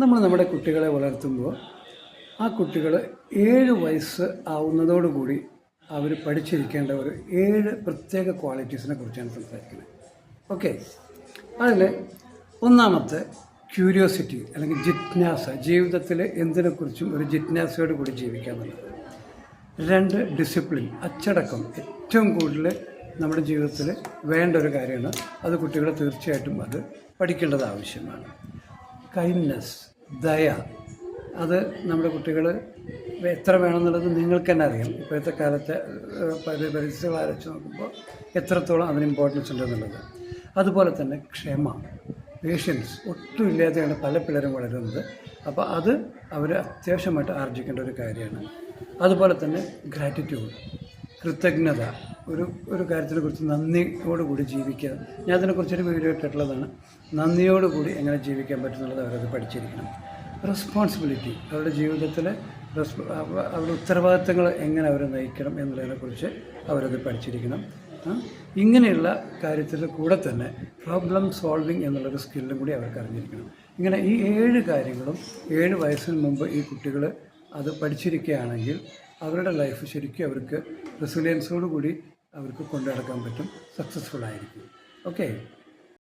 നമ്മുടെ കുട്ടികളെ വളർത്തുമ്പോൾ ആ കുട്ടികൾ 7 വയസ്സ് ആവുന്നതോടുകൂടി അവർ പഠിച്ചിരിക്കേണ്ട ഒരു 7 പ്രത്യേക ക്വാളിറ്റീസിനെ കുറിച്ചാണ് സംസാരിക്കുന്നത്. ഓക്കെ, അതിൽ ഒന്നാമത്തെ ക്യൂരിയോസിറ്റി അല്ലെങ്കിൽ ജിജ്ഞാസ, ജീവിതത്തിൽ എന്തിനെക്കുറിച്ചും ഒരു ജിജ്ഞാസയോട് കൂടി ജീവിക്കുക എന്നുള്ളത്. 2 ഡിസിപ്ലിൻ, അച്ചടക്കം ഏറ്റവും കൂടുതൽ നമ്മുടെ ജീവിതത്തിൽ വേണ്ട ഒരു കാര്യമാണ്. അത് കുട്ടികൾ തീർച്ചയായിട്ടും അത് പഠിക്കേണ്ടത് ആവശ്യമാണ്. കൈൻഡ്നെസ്, ദയ, അത് നമ്മുടെ കുട്ടികൾ എത്ര വേണമെന്നുള്ളത് നിങ്ങൾക്ക് തന്നെ അറിയാം. ഇപ്പോഴത്തെ കാലത്തെ പരിസ്ഥിതികൾ ആലോചിച്ച് നോക്കുമ്പോൾ എത്രത്തോളം അതിന് ഇമ്പോർട്ടൻസ് ഉണ്ടെന്നുള്ളത്. അതുപോലെ തന്നെ ക്ഷമ, പേഷ്യൻസ് ഒട്ടും ഇല്ലാതെയാണ് പല പിള്ളേരും വളരുന്നത്. അപ്പോൾ അത് അവർ അത്യാവശ്യമായിട്ട് ആർജിക്കേണ്ട ഒരു കാര്യമാണ്. അതുപോലെ തന്നെ ഗ്രാറ്റിറ്റ്യൂഡ്, കൃതജ്ഞത, ഒരു കാര്യത്തിനെക്കുറിച്ച് നന്ദിയോടുകൂടി ജീവിക്കുക. ഞാൻ അതിനെക്കുറിച്ചൊരു വീഡിയോ ഇട്ടിട്ടുള്ളതാണ്. നന്ദിയോടുകൂടി എങ്ങനെ ജീവിക്കാൻ പറ്റുന്നുള്ളത് അവരത് പഠിച്ചിരിക്കണം. റെസ്പോൺസിബിലിറ്റി, അവരുടെ ജീവിതത്തിലെ അവരുടെ ഉത്തരവാദിത്തങ്ങൾ എങ്ങനെ അവരെ നയിക്കണം എന്നുള്ളതിനെക്കുറിച്ച് അവരത് പഠിച്ചിരിക്കണം. ഇങ്ങനെയുള്ള കാര്യത്തിൽ കൂടെ തന്നെ പ്രോബ്ലം സോൾവിങ് എന്നുള്ളൊരു സ്കില്ലും കൂടി അവർക്ക് അറിഞ്ഞിരിക്കണം. ഇങ്ങനെ ഈ 7 കാര്യങ്ങളും 7 വയസ്സിന് മുമ്പ് ഈ കുട്ടികൾ അത് പഠിച്ചിരിക്കുകയാണെങ്കിൽ അവരുടെ ലൈഫ് ശരിക്കും അവർക്ക് റെസിലിയൻസോടുകൂടി അവർക്ക് കൊണ്ടു നടക്കാൻ പറ്റും, സക്സസ്ഫുൾ ആയിരിക്കും. ഓക്കെ.